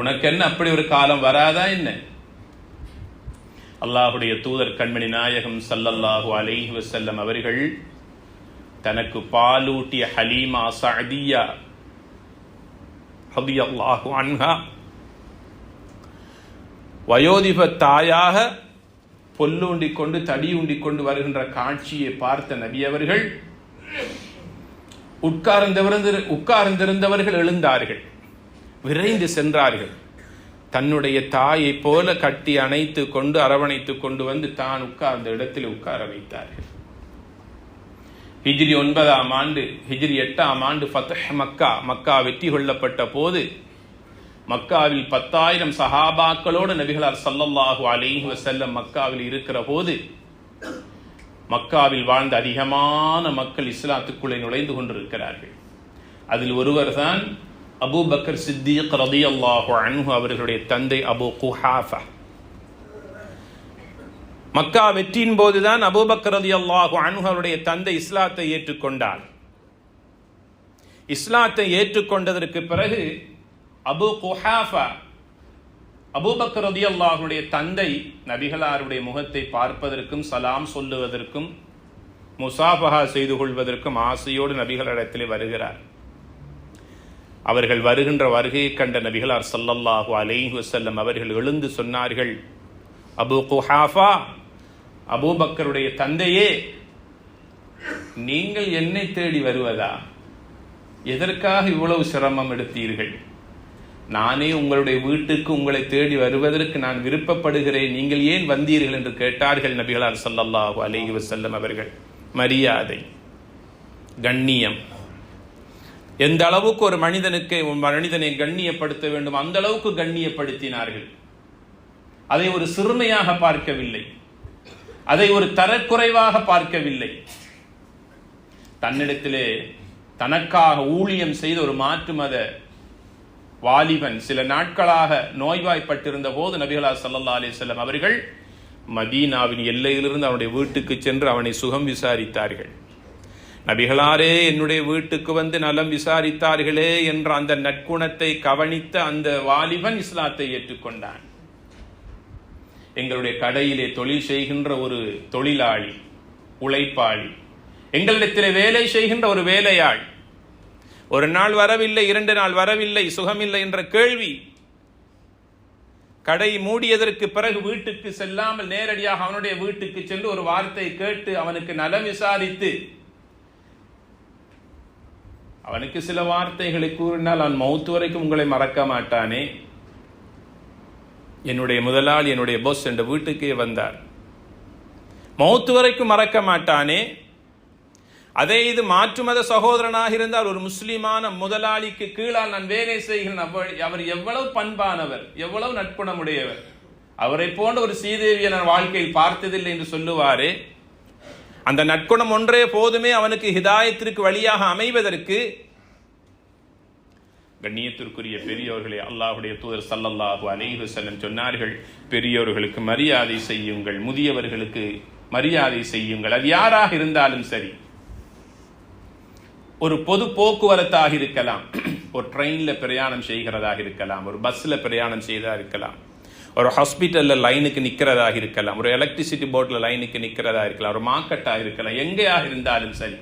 [SPEAKER 1] உனக்கு என்ன அப்படி ஒரு காலம் வராதா என்ன? அல்லாஹுடைய தூதர் கண்மணி நாயகம் ஸல்லல்லாஹு அலைஹி வஸல்லம் அவர்கள் தனக்கு பாலூட்டிய ஹலீமா சஅதியா ரலியல்லாஹு அன்ஹா வயோதிப தாயாக பொல்லுண்டி கொண்டு தடி உண்டிக் கொண்டு வருகின்ற காட்சியை பார்த்த நபி அவர்கள் உட்கார்ந்திருந்தவர்கள் எழுந்தார்கள், விரைந்து சென்றார்கள். தன்னுடைய தாயை போல கட்டி அணைத்து கொண்டு அரவணைத்து கொண்டு வந்து தான் உட்கார்ந்த இடத்தில் உட்கார வைத்தார்கள். ஹிஜ்ரி 9ஆம் ஆண்டு, ஹிஜ்ரி 8ஆம் ஆண்டு ஃபத்ஹ் மக்கா வெற்றி கொள்ளப்பட்ட போது மக்காவில் 10,000 சஹாபாக்களோடு நபிகளார் ஸல்லல்லாஹு அலைஹி வஸல்லம் மக்காவில் இருக்கிற போது மக்காவில் வாழ்ந்த அதிகமான மக்கள் இஸ்லாத்துக்குள்ளே நுழைந்து கொண்டிருக்கிறார்கள். அதில் ஒருவர் தான் அபூபக்கர் சித்திக் ரலியல்லாஹு அன்ஹு அவர்களுடைய தந்தை அபூ குஹாஃபா. மக்கா வெற்றியின் போதுதான் அபூபக்கர் ரலியல்லாஹு அன்ஹு அவருடைய தந்தை இஸ்லாத்தை ஏற்றுக்கொண்டார். இஸ்லாத்தை ஏற்றுக்கொண்டதற்கு பிறகு அபூ குஹாஃபா, அபூபக்கர் ரலியல்லாஹுடைய தந்தை, நபிகளாருடைய முகத்தை பார்ப்பதற்கும் சலாம் சொல்லுவதற்கும் முசாஃபஹா செய்து கொள்வதற்கும் ஆசையோடு நபிகளிடத்திலே வருகிறார். அவர்கள் வருகின்ற வருகையை கண்ட நபிகளார் ஸல்லல்லாஹு அலைஹி வஸல்லம் அவர்கள் எழுந்து சொன்னார்கள், அபூ குஹாஃபா, அபூபக்கருடைய தந்தையே, நீங்கள் என்னை தேடி வருவதா? எதற்காக இவ்வளவு சிரமம் எடுத்தீர்கள்? நானே உங்களுடைய வீட்டுக்கு உங்களை தேடி வருவதற்கு நான் விருப்பப்படுகிறேன், நீங்கள் ஏன் வந்தீர்கள் என்று கேட்டார்கள் நபிகளார் ஸல்லல்லாஹு அலைஹி வஸல்லம் அவர்கள். மரியாதை, கண்ணியம், எந்த அளவுக்கு ஒரு மனிதனை கண்ணியப்படுத்த வேண்டும் அந்த அளவுக்கு கண்ணியப்படுத்தினார்கள். அதை ஒரு சிறுமையாக பார்க்கவில்லை, அதை ஒரு தரக்குறைவாக பார்க்கவில்லை. தன்னிடத்திலே தனக்காக ஊழியம் செய்த ஒரு மாற்று மத வாலிபன் சில நாட்களாக நோய்வாய்ப்பட்டிருந்த போது நபிகளார் ஸல்லல்லாஹு அலைஹி வஸல்லம் அவர்கள் மதீனாவின் எல்லையிலிருந்து அவனுடைய வீட்டுக்கு சென்று அவனை சுகம் விசாரித்தார்கள். நபிகளாரே என்னுடைய வீட்டுக்கு வந்து நலம் விசாரித்தார்களே என்ற அந்த நற்குணத்தை கவனித்த அந்த வாலிபன் இஸ்லாத்தை ஏற்றுக்கொண்டான். எங்களுடைய கடையிலே தொழில் செய்கின்ற ஒரு தொழிலாளி, உழைப்பாளி, எங்களிடத்திலே வேலை செய்கின்ற ஒரு வேலையாள், ஒரு நாள் வரவில்லை, 2 நாள் வரவில்லை, சுகமில்லை என்ற கேள்வி. கடை மூடியதற்கு பிறகு வீட்டுக்கு செல்லாமல் நேரடியாக அவனுடைய வீட்டுக்கு சென்று ஒரு வார்த்தை கேட்டு அவனுக்கு நலம் விசாரித்து அவனுக்கு சில வார்த்தைகளை கூறினால் அவன் மௌத்து வரைக்கும் உங்களை மறக்க மாட்டானே. என்னுடைய முதலாளி, என்னுடைய பாஸ் என்ற வீட்டுக்கே வந்தார், மௌத்து வரைக்கும் மறக்க மாட்டானே. அதே இது மாற்று மத சகோதரனாக இருந்தால் ஒரு முஸ்லிமான முதலாளிக்கு கீழால் நான் வேலை செய்கிறேன், அவர் எவ்வளவு பண்பானவர், எவ்வளவு நட்புணமுடையவர், அவரை போன்ற ஒரு சீதேவியை நான் வாழ்க்கையில் பார்த்ததில்லை என்று சொல்லுவாரே. அந்த நற்குணம் ஒன்றே போதுமே அவனுக்கு ஹிதாயத்திற்கு வழியாக அமைவதற்கு. கண்ணியத்திற்குரிய பெரியோர்களே, அல்லாஹ்வுடைய தூதர் ஸல்லல்லாஹு அலைஹி வஸல்லம் சொன்னார்கள், பெரியோர்களுக்கு மரியாதை செய்யுங்கள், முதியவர்களுக்கு மரியாதை செய்யுங்கள். அது யாராக இருந்தாலும் சரி, ஒரு பொது போக்குவரத்தாக இருக்கலாம், ஒரு ட்ரெயின்ல பிரயாணம் செய்கிறதாக இருக்கலாம், ஒரு பஸ்ல பிரயாணம் செய்ததாக இருக்கலாம், ஒரு ஹாஸ்பிட்டல்ல லைனுக்கு நிற்கிறதாக இருக்கலாம், ஒரு எலக்ட்ரிசிட்டி போர்ட்ல லைனுக்கு நிற்கிறதா இருக்கலாம், ஒரு மார்க்கெட்டாக இருக்கலாம், எங்கேயாக இருந்தாலும் சரி,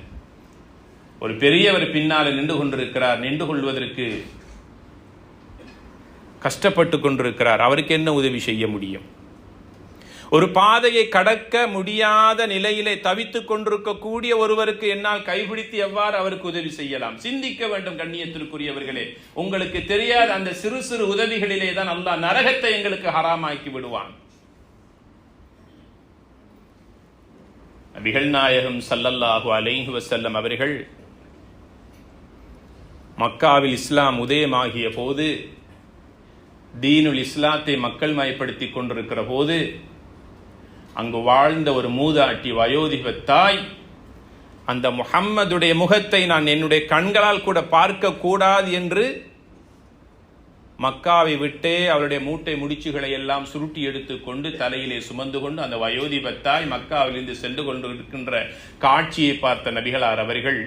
[SPEAKER 1] ஒரு பெரியவர் பின்னால நின்று கொண்டிருக்கிறார், நின்று கொள்வதற்கு கஷ்டப்பட்டு கொண்டிருக்கிறார், அவருக்கு என்ன உதவி செய்ய முடியும்? ஒரு பாதையை கடக்க முடியாத நிலையிலே தவித்துக் கொண்டிருக்கக்கூடிய ஒருவருக்கு என்னால் கைபிடித்து எவ்வாறு அவருக்கு உதவி செய்யலாம்? சிந்திக்க வேண்டும் கண்ணியத்திற்குரியவர்களே. உங்களுக்கு தெரியாத அந்த சிறு சிறு உதவிகளிலே தான் அல்லாஹ் நரகத்தை எங்களுக்கு ஹராமாக்கி விடுவான். நபிகள் நாயகம் ஸல்லல்லாஹு அலைஹி வஸல்லம் அவர்கள் மக்காவில் இஸ்லாம் உதயமாகிய போது, தீனுல் இஸ்லாத்தை மக்கள் மயப்படுத்தி கொண்டிருக்கிற போது, அங்கு வாழ்ந்த ஒரு மூதாட்டி வயோதிப தாய், அந்த முஹம்மதுடைய முகத்தை நான் என்னுடைய கண்களால் கூட பார்க்க கூடாது என்று மக்காவை விட்டே அவருடைய மூட்டை முடிச்சுகளை எல்லாம் சுருட்டி எடுத்துக்கொண்டு தலையிலே சுமந்து கொண்டு அந்த வயோதிப தாய் மக்காவிலிருந்து சென்று கொண்டிருக்கின்ற காட்சியை பார்த்த நபிகளார் அவர்கள்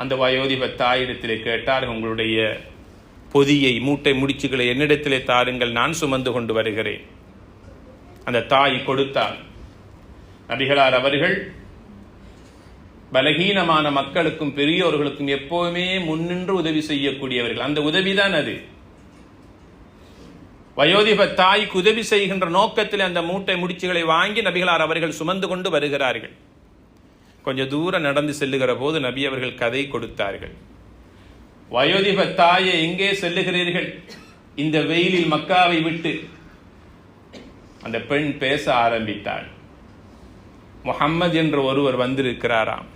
[SPEAKER 1] அந்த வயோதிப தாயிடத்திலே கேட்டார், உங்களுடைய பொதியை, மூட்டை முடிச்சுகளை என்னிடத்திலே தாருங்கள், நான் சுமந்து கொண்டு வருகிறேன். அந்த தாய் கொடுத்தார். நபிகளார் அவர்கள் பலகீனமான மக்களுக்கும் பெரியோர்களுக்கும் எப்போவுமே முன்னின்று உதவி செய்யக்கூடியவர்கள். அந்த உதவிதான் அது. வயோதிப தாய்க்கு உதவி செய்கின்ற நோக்கத்தில் அந்த மூட்டை முடிச்சுகளை வாங்கி நபிகளார் அவர்கள் சுமந்து கொண்டு வருகிறார்கள். கொஞ்சம் தூரம் நடந்து செல்லுகிற போது நபி அவர்கள் கதை கொடுத்தார்கள். வயோதிப தாயை எங்கே செல்லுகிறீர்கள் இந்த வெயிலில் மக்காவை விட்டு? அந்த பெண் பேச ஆரம்பித்தாள். முஹம்மது என்ற ஒருவர் வந்திருக்கிறாராம்.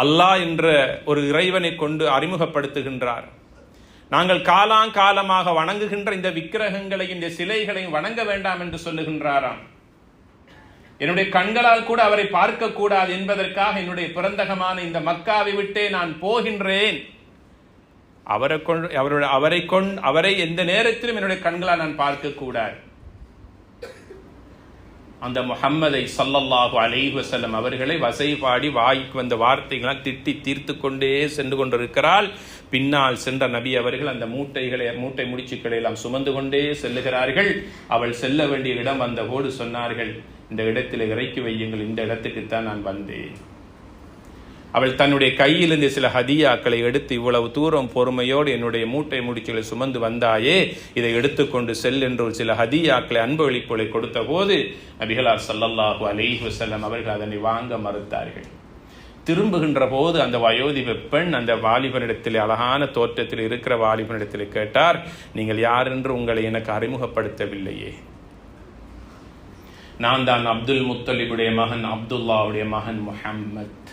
[SPEAKER 1] அல்லாஹ் என்ற ஒரு இறைவனை கொண்டு அறிமுகப்படுத்துகின்றார். நாங்கள் காலாங்காலமாக வணங்குகின்ற இந்த விக்கிரகங்களை, இந்த சிலைகளையும் வணங்க வேண்டாம் என்று சொல்லுகின்றாராம். என்னுடைய கண்களால் கூட அவரை பார்க்க கூடாது என்பதற்காக என்னுடைய பிறந்தகமான இந்த மக்காவை விட்டே நான் போகின்றேன். அவரை எந்த நேரத்திலும் என்னுடைய கண்களால் நான் பார்க்க கூடாது. அந்த முஹம்மதை ஸல்லல்லாஹு அலைஹி வஸல்லம் அவர்களை வசைபாடி வாய்க்கு வந்த வார்த்தைகளால் திட்டி தீர்த்து கொண்டே சென்று கொண்டிருக்கிறாள். பின்னால் சென்ற நபி அவர்கள் அந்த மூட்டை முடிச்சுக்களை எல்லாம் சுமந்து கொண்டே செல்லுகிறார்கள். அவள் செல்ல வேண்டிய இடம் வந்த போது சொன்னார்கள், இந்த இடத்தில் இறக்கி வையுங்கள், இந்த இடத்துக்குத்தான் நான் வந்தேன். அவள் தன்னுடைய கையிலிருந்து சில ஹதியாக்களை எடுத்து, இவ்வளவு தூரம் பொறுமையோடு என்னுடைய மூட்டை முடிச்சுகளை சுமந்து வந்தாயே, இதை எடுத்துக்கொண்டு செல் என்று சில ஹதியாக்களை, அன்பு அளிப்புகளை கொடுத்த போது நபிகளார் ஸல்லல்லாஹு அலைஹி வஸல்லம் அவர்கள் அதனை வாங்க மறுத்தார்கள். திரும்புகின்ற போது அந்த வயோதிப பெண் அந்த வாலிபனிடத்தில், அழகான தோற்றத்தில் இருக்கிற வாலிபனிடத்தில் கேட்டார், நீங்கள் யார் என்று உங்களை எனக்கு அறிமுகப்படுத்தவில்லையே. நான் தான் அப்துல் முத்தலிபுடைய மகன், அப்துல்லாவுடைய மகன் முஹம்மத்.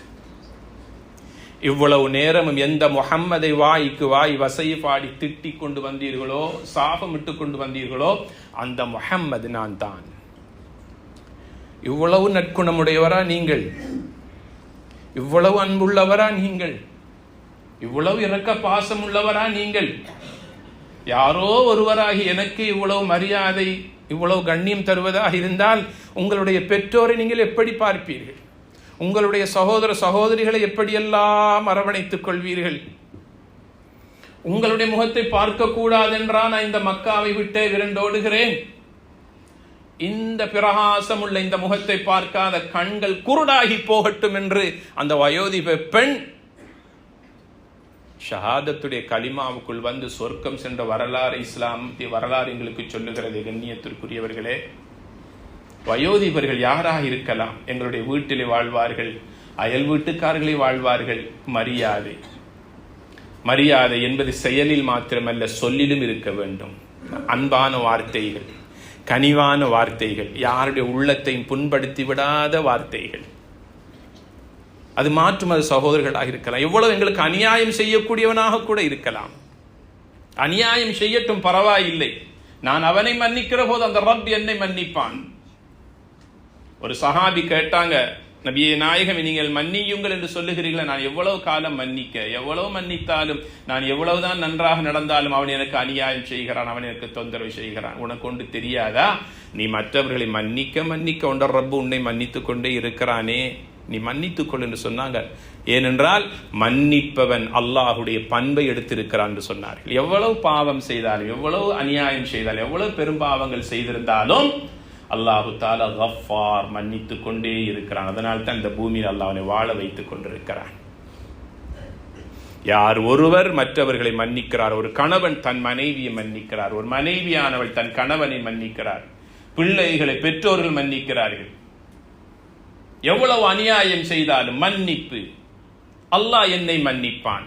[SPEAKER 1] இவ்வளவு நேரமும் எந்த முஹம்மதை வாய்க்கு வாய் வசையை பாடி திட்டிக் கொண்டு வந்தீர்களோ, சாபமிட்டு கொண்டு வந்தீர்களோ, அந்த முஹம்மது நான் தான். இவ்வளவு நற்குணமுடையவரா நீங்கள்? இவ்வளவு அன்புள்ளவரா நீங்கள்? இவ்வளவு இரக்க பாசம் உள்ளவரா நீங்கள்? யாரோ ஒருவராகி எனக்கு இவ்வளவு மரியாதை, இவ்வளவு கண்ணியம் தருவதாக இருந்தால் உங்களுடைய பெற்றோரை நீங்கள் எப்படி பார்ப்பீர்கள்? உங்களுடைய சகோதர சகோதரிகளை எப்படியெல்லாம் அரவணைத்துக் கொள்வீர்கள்? உங்களுடைய முகத்தை பார்க்க கூடாது என்றால் நான் இந்த மக்காவை விட்டே விரண்டோடுகிறேன். இந்த பிரகாசம் உள்ள இந்த முகத்தை பார்க்காத கண்கள் குருடாகி போகட்டும் என்று அந்த வயோதிப பெண் ஷஹாதத்துடைய கலிமாவுக்குள் வந்து சொர்க்கம் சென்ற வரலாறு, இஸ்லாமிய வரலாறு எங்களுக்கு சொல்லுகிறது. கண்ணியத்திற்குரியவர்களே, வயோதிபர்கள் யாராக இருக்கலாம்? எங்களுடைய வீட்டிலே வாழ்வார்கள், அயல் வீட்டுக்காரர்களே வாழ்வார்கள். மரியாதை என்பது செயலில் மாத்திரமல்ல, சொல்லிலும் இருக்க வேண்டும். அன்பான வார்த்தைகள், கனிவான வார்த்தைகள், யாருடைய உள்ளத்தையும் புண்படுத்தி விடாத வார்த்தைகள். அது மாற்றும் அது சகோதரர்களாக இருக்கலாம். எவ்வளவு எங்களுக்கு அநியாயம் செய்யக்கூடியவனாக கூட இருக்கலாம். அநியாயம் செய்யட்டும், பரவாயில்லை. நான் அவனை மன்னிக்கிற போது அந்த ரப் என்னை மன்னிப்பான். ஒரு சஹாபி கேட்டாங்க, நபியே நாயகம், நீங்கள் மன்னியுங்கள் என்று சொல்லுகிறீர்கள், நான் எவ்வளவு காலம் மன்னிக்க? எவ்வளவு மன்னித்தாலும், நான் எவ்வளவுதான் நன்றாக நடந்தாலும் அவன் எனக்கு அநியாயம் செய்கிறான், அவன் எனக்கு தொந்தரவு செய்கிறான். உனக்கு ஒன்று தெரியாதா? நீ மற்றவர்களை மன்னிக்க ஒன்ற ரப்பு உன்னை மன்னித்துக் கொண்டே இருக்கிறானே, நீ மன்னித்துக்கொள் என்று சொன்னாங்க. ஏனென்றால் மன்னிப்பவன் அல்லாஹுடைய பண்பை எடுத்திருக்கிறான் என்று சொன்னார்கள். எவ்வளவு பாவம் செய்தாலும், எவ்வளவு அநியாயம் செய்தாலும், எவ்வளவு பெரும்பாவங்கள் செய்திருந்தாலும் அல்லாஹு தாலா கஃபார், மன்னித்துக் கொண்டே இருக்கிறான். அதனால் தான் இந்த பூமியில் அல்லாஹ் அவனை வாழ வைத்துக் கொண்டிருக்கிறான். யார் ஒருவர் மற்றவர்களை மன்னிக்கிறார், ஒரு கணவன் தன் மனைவியை மன்னிக்கிறார், ஒரு மனைவியானவள் தன் கணவனை மன்னிக்கிறார், பிள்ளைகளை பெற்றோர்கள் மன்னிக்கிறார்கள். எவ்வளவு அநியாயம் செய்தாலும் மன்னிப்பு. அல்லாஹ் என்னை மன்னிப்பான்.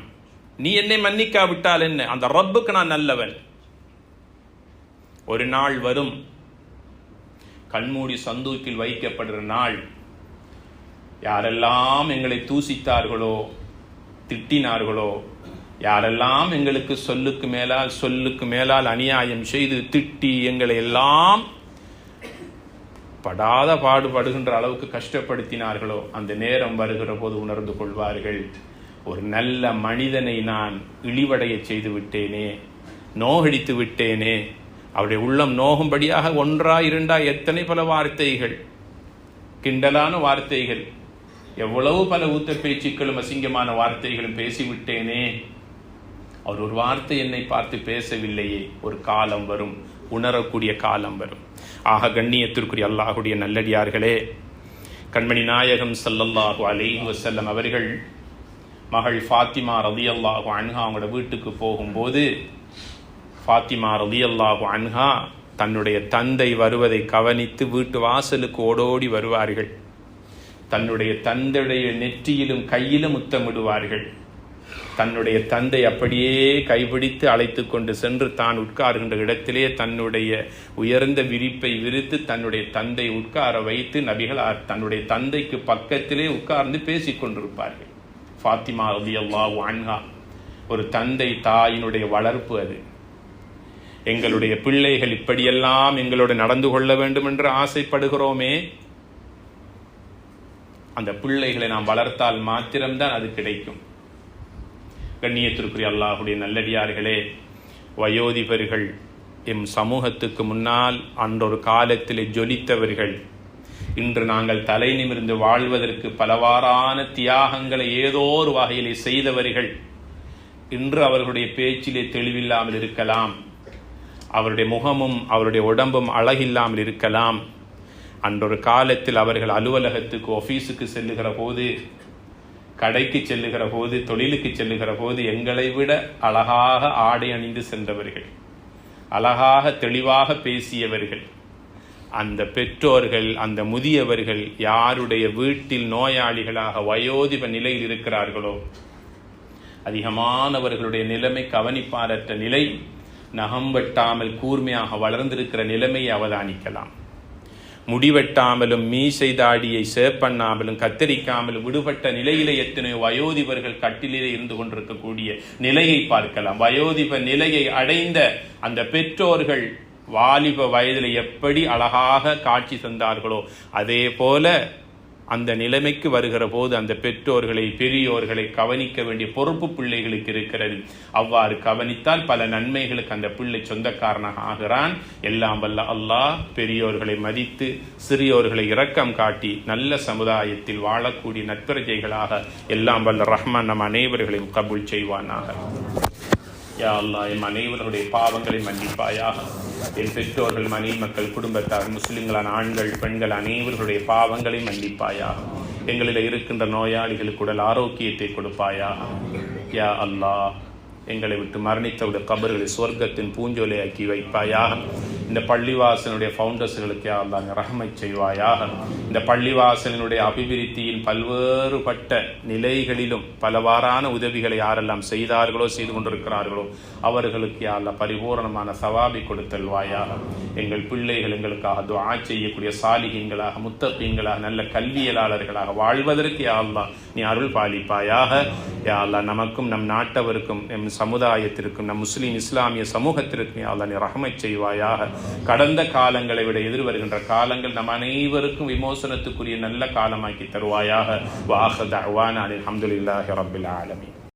[SPEAKER 1] நீ என்னை மன்னிக்காவிட்டால் என்ன? அந்த ரப்புக்கு நான் நல்லவன். ஒரு நாள் வரும், கண்மூடி சந்தூக்கில் வைக்கப்படுகிற நாள். யாரெல்லாம் எங்களை தூசித்தார்களோ, திட்டினார்களோ, யாரெல்லாம் எங்களுக்கு சொல்லுக்கு மேலால் அநியாயம் செய்து திட்டி எங்களை எல்லாம் படாத பாடுபடுகின்ற அளவுக்கு கஷ்டப்படுத்தினார்களோ, அந்த நேரம் வருகிற போது உணர்ந்து கொள்வார்கள், ஒரு நல்ல மனிதனை நான் இழிவடைய செய்து விட்டேனே, நோகடித்து விட்டேனே. அவருடைய உள்ளம் நோகும்படியாக ஒன்றா இரண்டா எத்தனை பல வார்த்தைகள், கிண்டலான வார்த்தைகள், எவ்வளவு பல ஊத்த பேச்சுக்களும் அசிங்கமான வார்த்தைகளும் பேசிவிட்டேனே. அவர் ஒரு வார்த்தை என்னை பார்த்து பேசவில்லையே. ஒரு காலம் வரும், உணரக்கூடிய காலம் வரும். ஆக கண்ணியத்திற்குரிய அல்லாஹுடைய நல்லடியார்களே, கண்மணி நாயகம் ஸல்லல்லாஹு அலைஹி வஸல்லம் அவர்கள் மகள் ஃபாத்திமா ரலியல்லாஹு அன்ஹா அவங்களோட வீட்டுக்கு போகும்போது ஃபாத்திமா ரலியல்லாஹு அன்ஹா தன்னுடைய தந்தை வருவதை கவனித்து வீட்டு வாசலுக்கு ஓடோடி வருவார்கள். தன்னுடைய தந்தையுடைய நெற்றியிலும் கையிலும் முத்தமிடுவார்கள். தன்னுடைய தந்தை அப்படியே கைபிடித்து அழைத்து கொண்டு சென்று தான் உட்காருகின்ற இடத்திலே தன்னுடைய உயர்ந்த விரிப்பை விரித்து தன்னுடைய தந்தை உட்கார வைத்து நபிகள் தன்னுடைய தந்தைக்கு பக்கத்திலே உட்கார்ந்து பேசிக் கொண்டிருப்பார்கள். ஃபாத்திமா ரலியல்லாஹு அன்ஹா ஒரு தந்தை தாயினுடைய வளர்ப்பு அது. எங்களுடைய பிள்ளைகள் இப்படியெல்லாம் எங்களோடு நடந்து கொள்ள வேண்டும் என்று ஆசைப்படுகிறோமே, அந்த பிள்ளைகளை நாம் வளர்த்தால் மாத்திரம்தான் அது கிடைக்கும். கண்ணியத்திற்குரிய அல்லாஹுடைய நல்லடியார்களே, வயோதிபர்கள் எம் சமூகத்துக்கு முன்னால் அன்றொரு காலத்திலே ஜொலித்தவர்கள். இன்று நாங்கள் தலை நிமிர்ந்து வாழ்வதற்கு பலவாறான தியாகங்களை ஏதோ ஒரு வகையிலே செய்தவர்கள். இன்று அவர்களுடைய பேச்சிலே தெளிவில்லாமல் இருக்கலாம், அவருடைய முகமும் அவருடைய உடம்பும் அழகில்லாமல் இருக்கலாம். அன்றொரு காலத்தில் அவர்கள் அலுவலகத்துக்கு ஆபீஸுக்கு செல்லுகிற போது, கடைக்கு செல்லுகிற போது, தொழிலுக்கு செல்லுகிற போது எங்களை விட அழகாக ஆடை அணிந்து சென்றவர்கள், அழகாக தெளிவாக பேசியவர்கள். அந்த பெற்றோர்கள், அந்த முதியவர்கள் யாருடைய வீட்டில் நோயாளிகளாக வயோதிப நிலையில் இருக்கிறார்களோ, அதிகமானவர்களுடைய நிலைமை கவனிப்பாரற்ற நிலை, நகம் வெட்டாமல் கூர்மையாக வளர்ந்திருக்கிற நிலைமையை அவதானிக்கலாம். முடிவெட்டாமலும் மீசை தாடியை சேப்பண்ணாமலும் கத்தரிக்காமலும் விடுபட்ட நிலையிலே எத்தனையோ வயோதிபர்கள் கட்டிலே இருந்து கொண்டிருக்கக்கூடிய நிலையை பார்க்கலாம். வயோதிப நிலையை அடைந்த அந்த பெற்றோர்கள் வாலிப வயதில் எப்படி அழகாக காட்சி தந்தார்களோ, அதே போல அந்த நிலைமைக்கு வருகிற போது அந்த பெற்றோர்களை, பெரியோர்களை கவனிக்க வேண்டிய பொறுப்பு பிள்ளைகளுக்கு இருக்கிறது. அவ்வாறு கவனித்தால் பல நன்மைகளுக்கு அந்த பிள்ளை சொந்தக்காரனாக ஆகிறான். எல்லாம் வல்ல அல்லாஹ் பெரியோர்களை மதித்து சிறியோர்களை இரக்கம் காட்டி நல்ல சமுதாயத்தில் வாழக்கூடிய நற்பிரஜைகளாக எல்லாம் வல்ல ரஹ்மான் நம் அனைவர்களையும் கபூல் செய்வானாக. யா அல்லாஹ், எம் அனைவருடைய பாவங்களை மன்னிப்பாயாக. என் பெற்றோர்கள், மனைவி மக்கள், குடும்பத்தார், முஸ்லிம்களான ஆண்கள், பெண்கள் அனைவர்களுடைய பாவங்களை மன்னிப்பாயாக. எங்களில் இருக்கின்ற நோயாளிகளுக்கு உடல் ஆரோக்கியத்தை கொடுப்பாயாக. யா அல்லாஹ், எங்களை விட்டு மரணித்தவுடைய கபர்களை சுவர்க்கத்தின் பூஞ்சோலையாக்கி வைப்பாயாக. இந்த பள்ளிவாசலுடைய ஃபவுண்டர்ஸ்களுக்கு யா அல்லாஹ் ரஹ்மத் செய்வாயாக. இந்த பள்ளிவாசலினுடைய அபிவிருத்தியின் பல்வேறுபட்ட நிலைகளிலும் பலவாறான உதவிகளை யாரெல்லாம் செய்தார்களோ, செய்து கொண்டிருக்கிறார்களோ, அவர்களுக்கு யா அல்லாஹ் பரிபூரணமான சவாபை கொடுத்தல்வாயாக. எங்கள் பிள்ளைகள் எங்களுக்காக துஆ செய்யக்கூடிய சாலிஹீன்களாக, முத்தகீன்களாக, நல்ல கல்வியலாளர்களாக வாழ்வதற்கு யா அல்லாஹ் நீ அருள் பாலிப்பாயாக. யா அல்லாஹ், நமக்கும் நம் நாட்டவருக்கும் நம் சமுதாயத்திற்கும் நம் முஸ்லிம் இஸ்லாமிய சமூகத்திற்கும் யா அல்லாஹ் நீ ரஹ்மத் செய்வாயாக. கடந்த காலங்களை விட எதிர்வருகின்ற காலங்கள் நம் அனைவருக்கும் விமோசனத்துக்குரிய நல்ல காலமாக்கி தருவாயாக. வ ஆகிரு தஅவானா அல்ஹம்துலில்லாஹி ரப்பில் ஆலமீன்.